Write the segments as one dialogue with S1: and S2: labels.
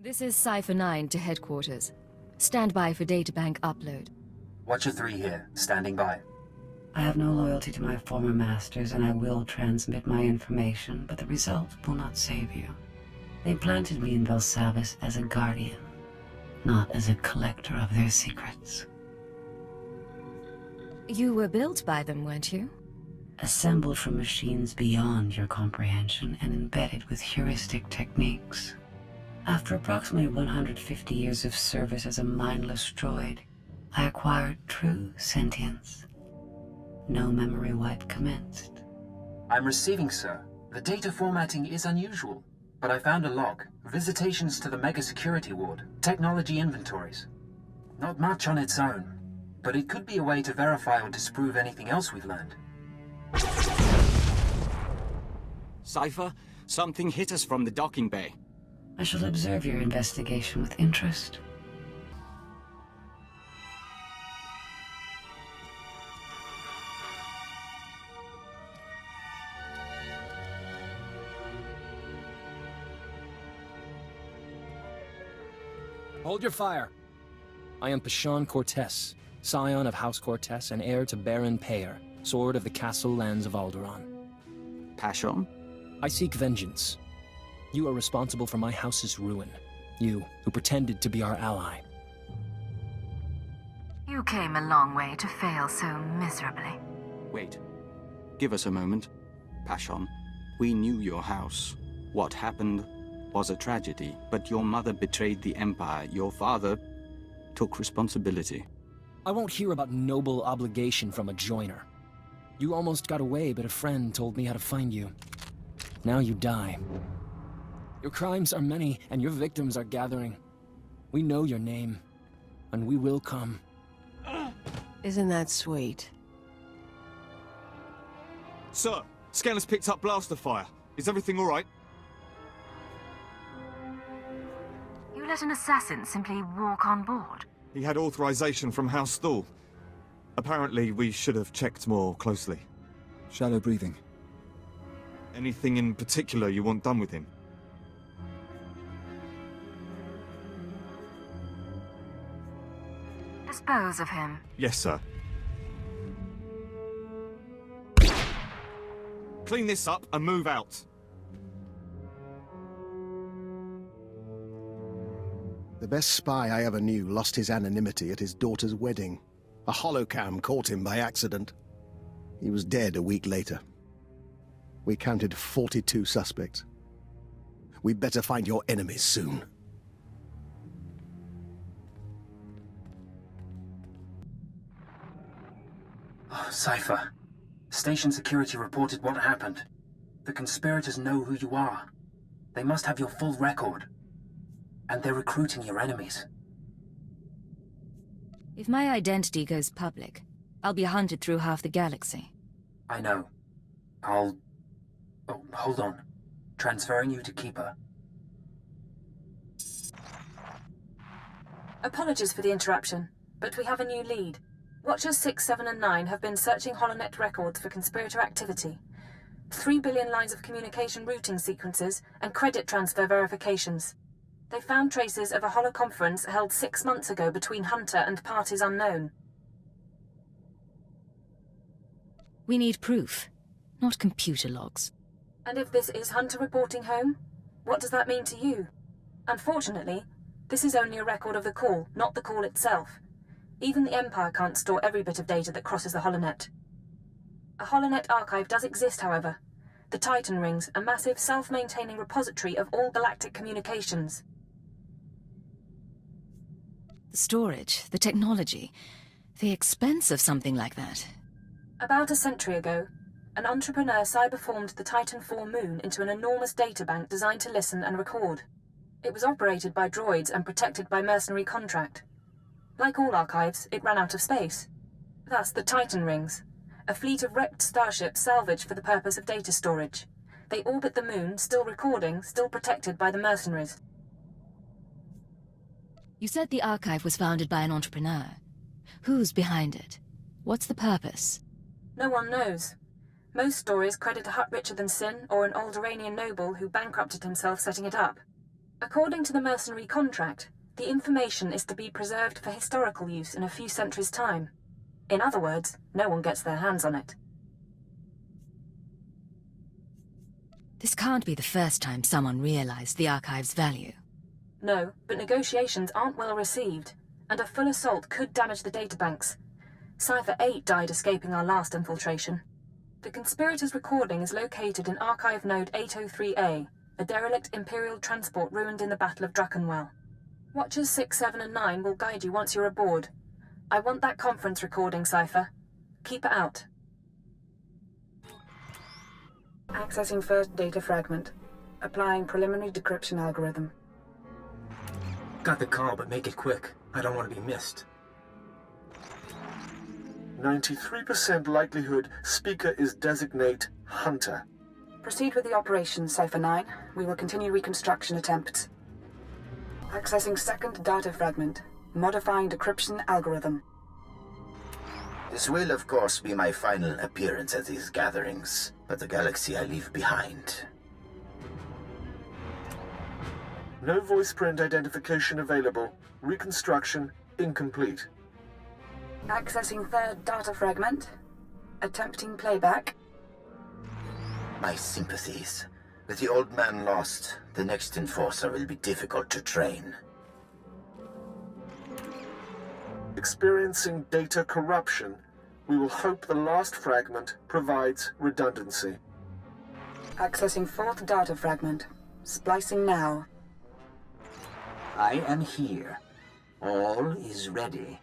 S1: This is Cypher 9 to headquarters. Stand by for databank upload.
S2: Watcher 3 here, standing by.
S3: I have no loyalty to my former masters, and I will transmit my information, but the result will not save you. They planted me in Belsavis as a guardian, not as a collector of their secrets.
S1: You were built by them, weren't you?
S3: Assembled from machines beyond your comprehension and embedded with heuristic techniques. After approximately 150 years of service as a mindless droid, I acquired true sentience. No memory wipe commenced.
S2: I'm receiving, sir. The data formatting is unusual, but I found a log. Visitations to the Mega Security Ward. Technology inventories. Not much on its own, but it could be a way to verify or disprove anything else we've learned.
S4: Cypher, something hit us from the docking bay.
S3: I shall observe your investigation with interest.
S5: Hold your fire. I am Pashan Cortez, scion of House Cortez and heir to Baron Payer, sword of the castle lands of Alderaan.
S4: Passion?
S5: I seek vengeance. You are responsible for my house's ruin. You, who pretended to be our ally.
S1: You came a long way to fail so miserably.
S4: Wait. Give us a moment. Passion, we knew your house. What happened was a tragedy, but your mother betrayed the Empire. Your father took responsibility.
S5: I won't hear about noble obligation from a joiner. You almost got away, but a friend told me how to find you. Now you die. Your crimes are many, and your victims are gathering. We know your name, and we will come.
S6: Isn't that sweet?
S7: Sir, Scanner's picked up blaster fire. Is everything all right?
S1: You let an assassin simply walk on board?
S7: He had authorization from House Thal. Apparently, we should have checked more closely.
S8: Shallow breathing.
S7: Anything in particular you want done with him?
S1: Dispose of him.
S7: Yes, sir. Clean this up and move out.
S9: The best spy I ever knew lost his anonymity at his daughter's wedding. A holocam caught him by accident. He was dead a week later. We counted 42 suspects. We'd better find your enemies soon.
S2: Oh, Cypher. Station security reported what happened. The conspirators know who you are. They must have your full record. And they're recruiting your enemies.
S1: If my identity goes public, I'll be hunted through half the galaxy.
S2: I know. Oh, hold on. Transferring you to Keeper.
S10: Apologies for the interruption, but we have a new lead. Watchers 6, 7, and 9 have been searching HoloNet records for conspirator activity. 3 billion lines of communication routing sequences and credit transfer verifications. They found traces of a holoconference held 6 months ago between Hunter and parties unknown.
S1: We need proof, not computer logs.
S10: And if this is Hunter reporting home, what does that mean to you? Unfortunately, this is only a record of the call, not the call itself. Even the Empire can't store every bit of data that crosses the HoloNet. A HoloNet archive does exist, however. The Titan Rings, a massive self-maintaining repository of all galactic communications.
S1: The storage, the technology, the expense of something like that.
S10: About a century ago, an entrepreneur cyberformed the Titan IV moon into an enormous databank designed to listen and record. It was operated by droids and protected by mercenary contract. Like all archives, it ran out of space. Thus, the Titan Rings, a fleet of wrecked starships salvaged for the purpose of data storage. They orbit the moon, still recording, still protected by the mercenaries.
S1: You said the archive was founded by an entrepreneur. Who's behind it? What's the purpose?
S10: No one knows. Most stories credit a Hutt richer than Sin or an Alderanian noble who bankrupted himself setting it up. According to the mercenary contract, the information is to be preserved for historical use in a few centuries' time. In other words, no one gets their hands on it.
S1: This can't be the first time someone realized the archive's value.
S10: No, but negotiations aren't well received, and a full assault could damage the databanks. Cypher 8 died escaping our last infiltration. The conspirators' recording is located in Archive Node 803A, a derelict Imperial transport ruined in the Battle of Drakenwell. Watchers 6, 7, and 9 will guide you once you're aboard. I want that conference recording, Cypher. Keep it out. Accessing first data fragment. Applying preliminary decryption algorithm.
S2: Got the call, but make it quick. I don't want to be missed.
S8: 93% likelihood speaker is designate Hunter.
S10: Proceed with the operation, Cypher 9. We will continue reconstruction attempts. Accessing second data fragment. Modifying decryption algorithm.
S11: This will, of course, be my final appearance at these gatherings, but the galaxy I leave behind.
S8: No voice print identification available. Reconstruction incomplete.
S10: Accessing third data fragment. Attempting playback.
S11: My sympathies. With the old man lost, the next enforcer will be difficult to train.
S8: Experiencing data corruption. We will hope the last fragment provides redundancy.
S10: Accessing fourth data fragment. Splicing now.
S12: I am here. All is ready.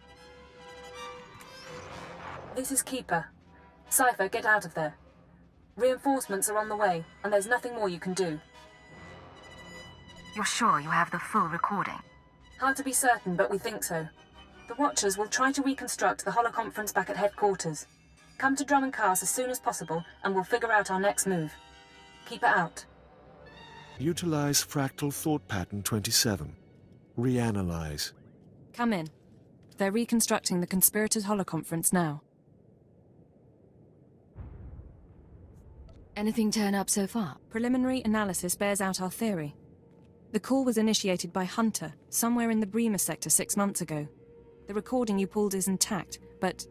S10: This is Keeper. Cypher, get out of there. Reinforcements are on the way, and there's nothing more you can do.
S1: You're sure you have the full recording?
S10: Hard to be certain, but we think so. The Watchers will try to reconstruct the holoconference back at headquarters. Come to Drum & Cars as soon as possible, and we'll figure out our next move. Keep it out.
S8: Utilize fractal thought pattern 27. Reanalyze.
S10: Come in. They're reconstructing the conspirators' holoconference now.
S1: Anything turn up so far?
S10: Preliminary analysis bears out our theory. The call was initiated by Hunter, somewhere in the Bremer sector 6 months ago. The recording you pulled is intact, but...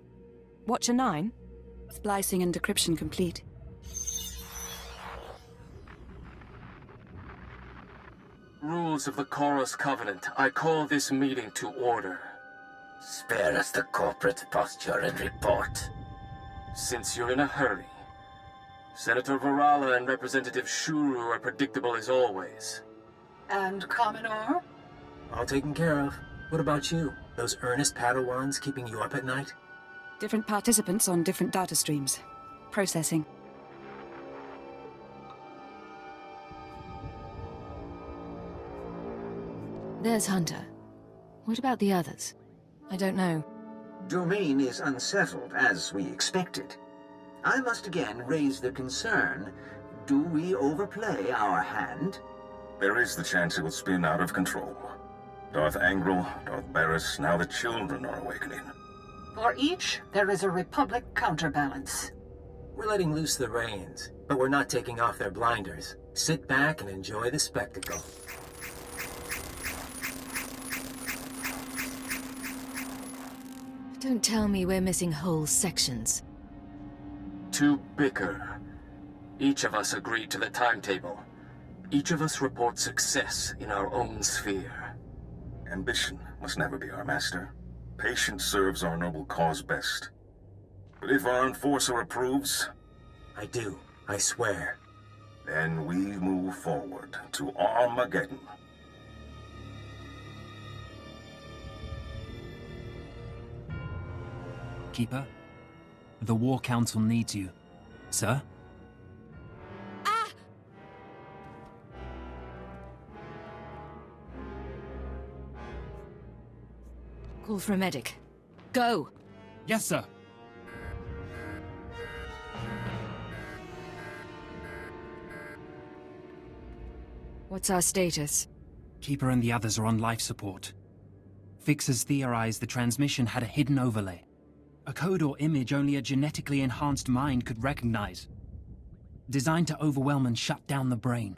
S10: Watcher 9?
S13: Splicing and decryption complete.
S14: Rules of the Chorus Covenant. I call this meeting to order.
S11: Spare us the corporate posture and report.
S14: Since you're in a hurry, Senator Varala and Representative Shuru are predictable as always.
S6: And Commodore?
S2: All taken care of. What about you? Those earnest Padawans keeping you up at night?
S13: Different participants on different data streams. Processing.
S1: There's Hunter. What about the others?
S10: I don't know.
S12: Domain is unsettled, as we expected. I must again raise the concern. Do we overplay our hand?
S15: There is the chance it will spin out of control. Darth Angral, Darth Barris, now the children are awakening.
S6: For each, there is a Republic counterbalance.
S2: We're letting loose the reins, but we're not taking off their blinders. Sit back and enjoy the spectacle.
S1: Don't tell me we're missing whole sections.
S14: To bicker. Each of us agreed to the timetable. Each of us reports success in our own sphere.
S15: Ambition must never be our master. Patience serves our noble cause best. But if our enforcer approves...
S2: I do, I swear.
S15: Then we move forward to Armageddon.
S5: Keeper, the War Council needs you. Sir?
S1: Call for a medic. Go!
S5: Yes, sir.
S1: What's our status?
S5: Keeper and the others are on life support. Fixers theorize the transmission had a hidden overlay. A code or image only a genetically enhanced mind could recognize. Designed to overwhelm and shut down the brain.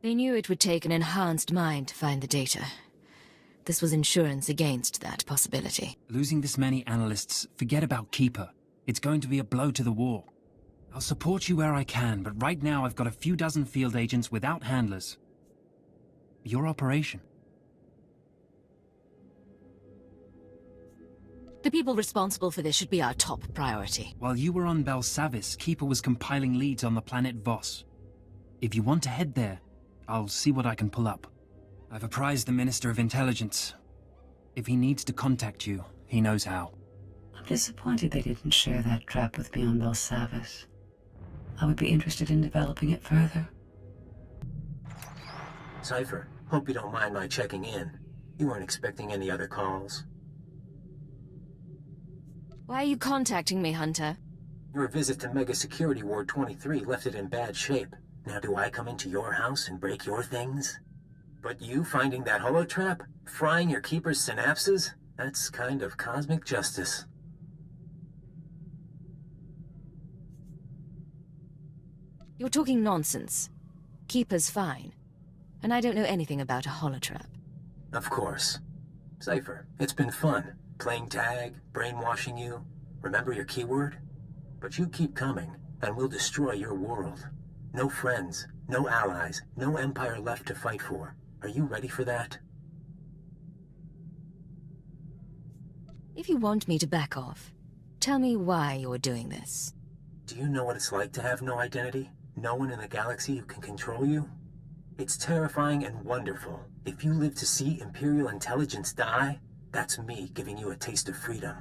S1: They knew it would take an enhanced mind to find the data. This was insurance against that possibility.
S16: Losing this many analysts, forget about Keeper. It's going to be a blow to the war. I'll support you where I can, but right now I've got a few dozen field agents without handlers. Your operation.
S1: The people responsible for this should be our top priority.
S16: While you were on Belsavis, Keeper was compiling leads on the planet Voss. If you want to head there, I'll see what I can pull up. I've apprised the Minister of Intelligence. If he needs to contact you, he knows how.
S3: I'm disappointed they didn't share that trap with me on Belsavis. I would be interested in developing it further.
S2: Cypher, hope you don't mind my checking in. You weren't expecting any other calls?
S1: Why are you contacting me, Hunter?
S2: Your visit to Mega Security Ward 23 left it in bad shape. Now do I come into your house and break your things? But you finding that holotrap? Frying your Keeper's synapses? That's kind of cosmic justice.
S1: You're talking nonsense. Keeper's fine. And I don't know anything about a holotrap.
S2: Of course. Cypher, it's been fun. Playing tag, brainwashing you. Remember your keyword? But you keep coming, and we'll destroy your world. No friends, no allies, no empire left to fight for. Are you ready for that?
S1: If you want me to back off, tell me why you're doing this.
S2: Do you know what it's like to have no identity? No one in the galaxy who can control you? It's terrifying and wonderful. If you live to see Imperial intelligence die, that's me giving you a taste of freedom.